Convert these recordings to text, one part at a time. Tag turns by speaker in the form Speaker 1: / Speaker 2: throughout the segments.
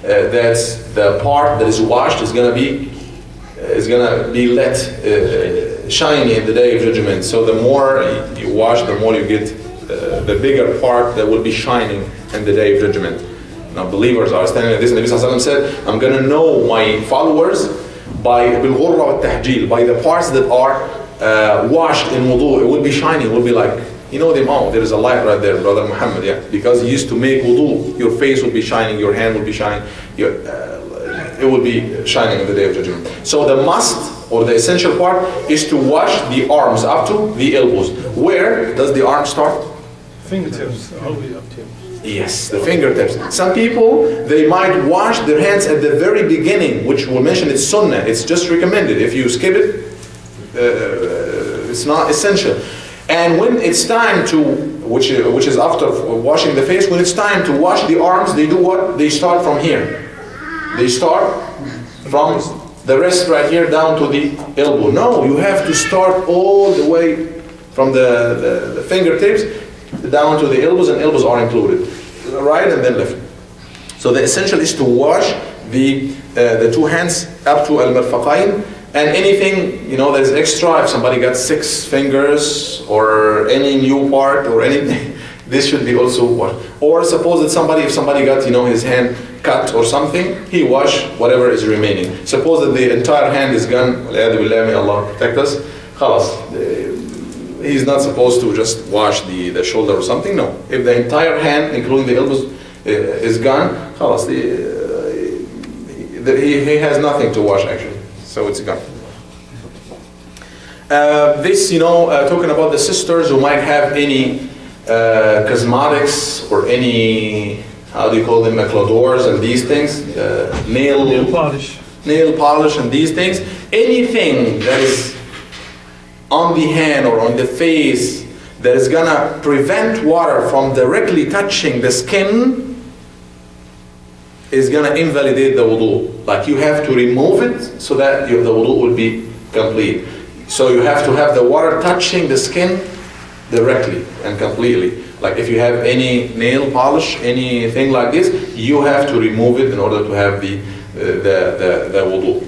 Speaker 1: that the part that is washed is gonna be let shiny in the day of judgment. So the more you wash, the more you get the bigger part that will be shining in the day of judgment. Now believers are standing like this, and the Nabi said, I'm gonna know my followers by بالغرة والتحجيل, by the parts that are washed in wudu. It will be shining, it will be like, you know them all. There is a light right there, Brother Muhammad, yeah. Because he used to make wudu, your face will be shining, your hand will be shining, it will be shining in the day of judgment. So the must, or the essential part, is to wash the arms up to the elbows. Where does the arm start?
Speaker 2: Fingertips, all the way up to.
Speaker 1: Yes, the fingertips. Some people, they might wash their hands at the very beginning, which we'll mention it's sunnah. It's just recommended. If you skip it, it's not essential. And when it's time to, which is after washing the face, when it's time to wash the arms, they do what? They start from here. They start from the wrist right here down to the elbow. No, you have to start all the way from the fingertips down to the elbows, and elbows are included. Right and then left. So the essential is to wash the two hands up to al-mirfaqayn, and anything, you know, that is extra, if somebody got 6 fingers or any new part or anything, this should be also washed. Or suppose that if somebody got, you know, his hand cut or something, he wash whatever is remaining. Suppose that the entire hand is gone, may Allah protect us, he's not supposed to just wash the shoulder or something, no. If the entire hand, including the elbows, is gone, he has nothing to wash actually. So it's gone. This, you know, talking about the sisters who might have any cosmetics or any, how do you call them, macladors and these things, nail polish and these things, anything that is on the hand or on the face that is gonna prevent water from directly touching the skin is gonna invalidate the wudu. Like you have to remove it so that the wudu will be complete. So you have to have the water touching the skin directly and completely. Like if you have any nail polish, anything like this, you have to remove it in order to have the wudu.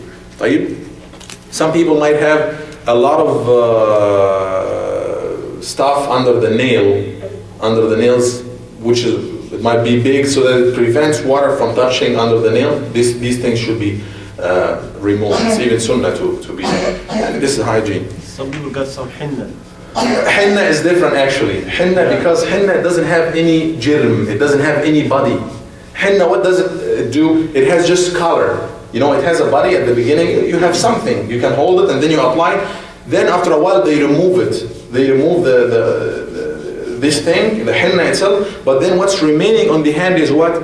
Speaker 1: Some people might have a lot of stuff under the nails, which it might be big, so that it prevents water from touching under the nail. These things should be removed. It's even sunnah to be. And this is hygiene.
Speaker 2: Some people got some henna.
Speaker 1: Henna is different actually. Henna, because henna doesn't have any jirm, it doesn't have any body. Henna, what does it do? It has just color. You know, it has a body at the beginning. You have something, you can hold it and then you apply. Then after a while they remove it. They remove this thing, the henna itself. But then what's remaining on the hand is what?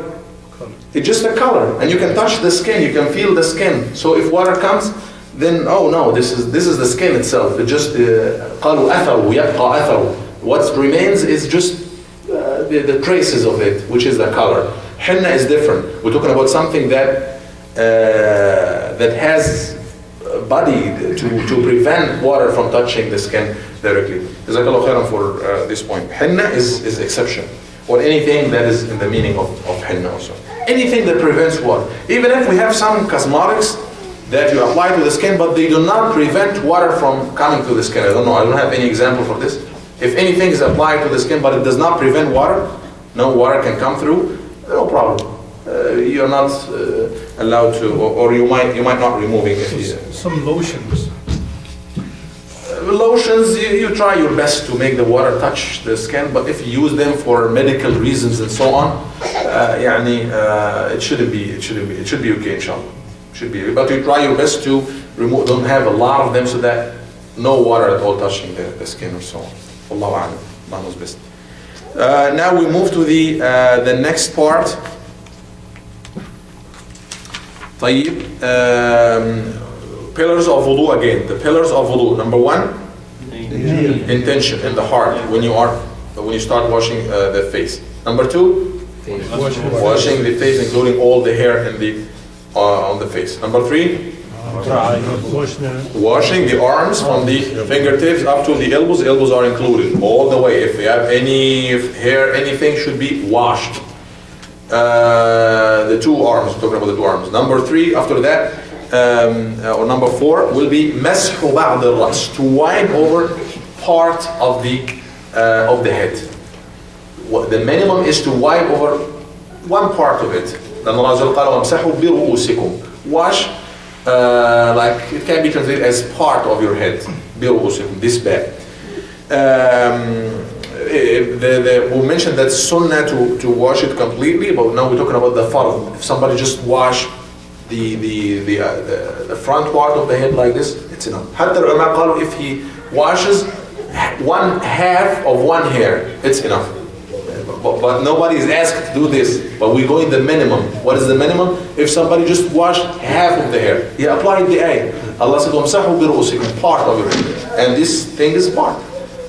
Speaker 1: It's just a color, and you can touch the skin. You can feel the skin. So if water comes, then oh no, this is the skin itself. It just قالوا أثر ويبقى أثر. What remains is just the traces of it, which is the color. Henna is different. We're talking about something that has body to prevent water from touching the skin directly. Jazakallah khairan for this point. Henna is exception, or anything that is in the meaning of henna also. Anything that prevents water. Even if we have some cosmetics that you apply to the skin, but they do not prevent water from coming to the skin. I don't know, I don't have any example for this. If anything is applied to the skin, but it does not prevent water, no water can come through, no problem. You're not allowed to, or you might not removing it.
Speaker 2: Some lotions.
Speaker 1: Lotions, you try your best to make the water touch the skin, but if you use them for medical reasons and so on, it shouldn't be. It should be okay, inshallah. Should be, but you try your best to remove. Don't have a lot of them so that no water at all touching the skin or so on. Allahu a'lam. Allah knows best. Now we move to the next part. طيب. Pillars of wudu again. The pillars of wudu. Number 1, intention in the heart when you start washing the face. Number 2, washing the face, including all the hair in on the face. Number 3, washing the arms from the fingertips up to the elbows. Elbows are included all the way. If you have any hair, anything should be washed. the two arms, talking about the two arms. Number 3, after that, or number 4 will be مسح بعض الرأس, to wipe over part of the head. The minimum is to wipe over one part of it. لأن الله عز وجل قال وامسحوا برؤوسكم. Wash, like it can be translated as part of your head. برؤوسكم, this bad. We mentioned that sunnah to wash it completely, but now we're talking about the fard. If somebody just wash the front part of the head like this, it's enough. حتى العلماء قالوا if he washes 1/2 of one hair, it's enough. But nobody is asked to do this. But we go in the minimum. What is the minimum? If somebody just washed 1/2 of the hair, he applied the ayah. Allah said, وَامْسَحُوا بِرُؤُسِكُمْ, part of your hair. And this thing is part.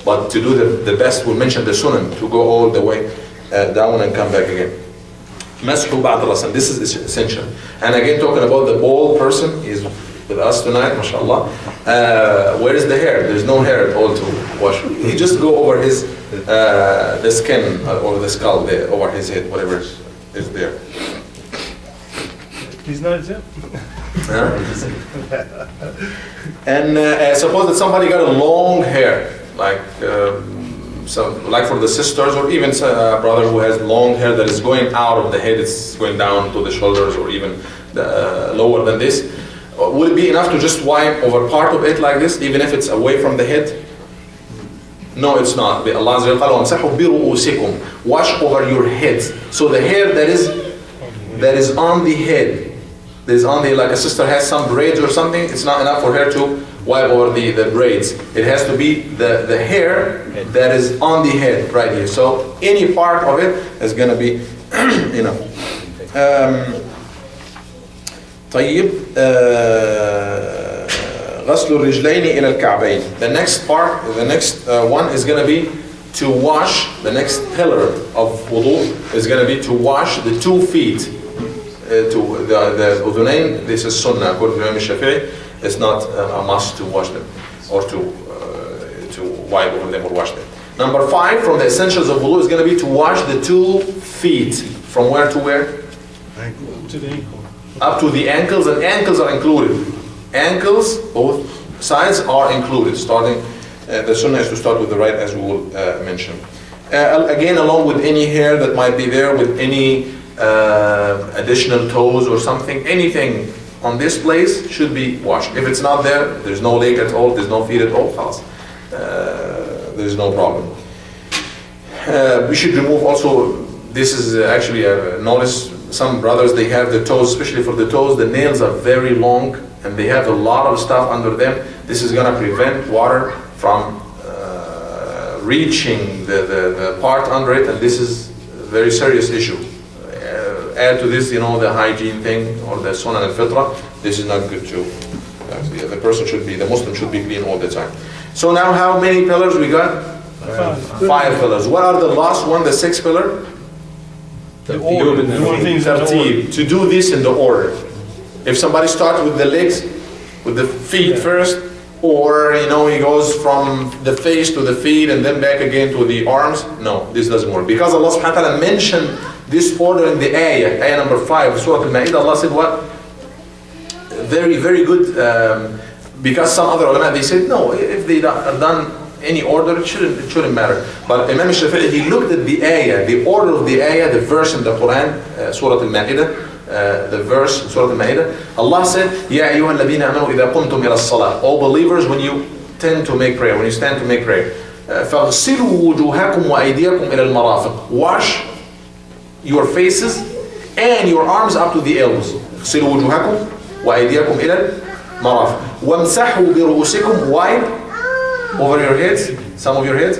Speaker 1: But to do the best, we mentioned the sunnah, to go all the way down and come back again. مَسْحُ بَعْض الرَّأْسِ, and this is essential. And again, talking about the bald person, he's with us tonight, mashallah. Where is the hair? There's no hair at all to wash. He just go over his the skin or the skull there, over his head, whatever is there.
Speaker 2: He's not exempt.
Speaker 1: And suppose that somebody got a long hair, like like for the sisters, or even a brother who has long hair that is going out of the head, it's going down to the shoulders, or even lower than this. Would it be enough to just wipe over part of it like this, even if it's away from the head? No, it's not. Allah Azza wa Jalla, wash over your heads. So the hair that is on the head, that is on the, like a sister has some braids or something, it's not enough for her to wipe over the braids. It has to be the hair that is on the head right here. So any part of it is going to be enough. طيب غسل الرجلين إلى الكعبين. The next part, the next one is going to be to wash, the next pillar of wudu is going to be to wash the 2 feet. To the udhunain, this is sunnah according to Imam Shafi'i. It's not a must to wash them or to wipe over them or wash them. Number 5 from the essentials of wudu is going to be to wash the 2 feet. From where to where?
Speaker 2: To the ankle.
Speaker 1: Up to the ankles, and ankles are included. Ankles, both sides are included. Starting, the sunnah is to start with the right, as we will mention. Again, along with any hair that might be there, with any additional toes or something, anything on this place should be washed. If it's not there, there's no leg at all, there's no feet at all, there's no problem. We should remove also, this is actually a notice, some brothers, they have the toes, especially for the toes, the nails are very long and they have a lot of stuff under them. This is going to prevent water from reaching the part under it, and this is a very serious issue. Add to this, the hygiene thing or the sunnah al-fitra, this is not good too. The person should be, the Muslim should be clean all the time. So now how many pillars we got? 5 pillars. What are the last one, the 6th pillar?
Speaker 2: The order.
Speaker 1: To do this in the order. If somebody starts with the legs, with the feet first, or he goes from the face to the feet and then back again to the arms, no, this doesn't work. Because Allah subhanahu wa ta'ala mentioned this order in the ayah number 5, Surah Al-Ma'idah. Allah said what? Very, very good, because some other ulama, they said, no, if they have done any order, it shouldn't matter. But Imam Shafi'i, he looked at the ayah, the order of the ayah, the verse in the Quran, Surah Al-Ma'idah, the verse in Surah Al-Ma'idah. Allah said, Ya ayyuha alladhina amanu idha qumtum ila as-salah. All believers, when you tend to make prayer, when you stand to make prayer, فَاغْسِلُوا وُجُوهَكُمْ وَأَيْدِيَكُمْ إِلَى الْمَرَافِقِ. Wash your faces and your arms up to the elbows. اغْسِلُوا وُجُوهَكُمْ وَأَيْدِيَكُمْ إِلَى الْمَرَافِقِ. وَامْسَحُوا بِرُؤُوسِكُمْ. Wipe over your heads, some of your heads.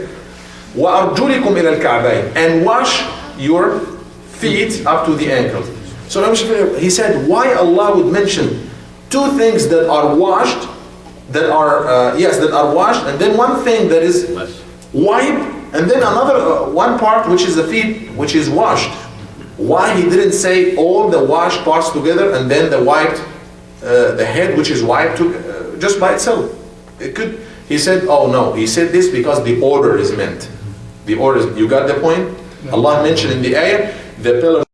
Speaker 1: وَأَرْجُلِكُمْ إِلَى الْكَعْبَيْنِ. And wash your feet up to the ankles. So he said, why Allah would mention 2 things that are washed, that are washed, and then one thing that is wipe, and then another one part which is the feet, which is washed. Why he didn't say all the washed parts together and then the wiped, the head which is wiped just by itself? It could. He said, oh no, he said this because the order is meant. The order is, you got the point? Allah mentioned in the ayah, the pillars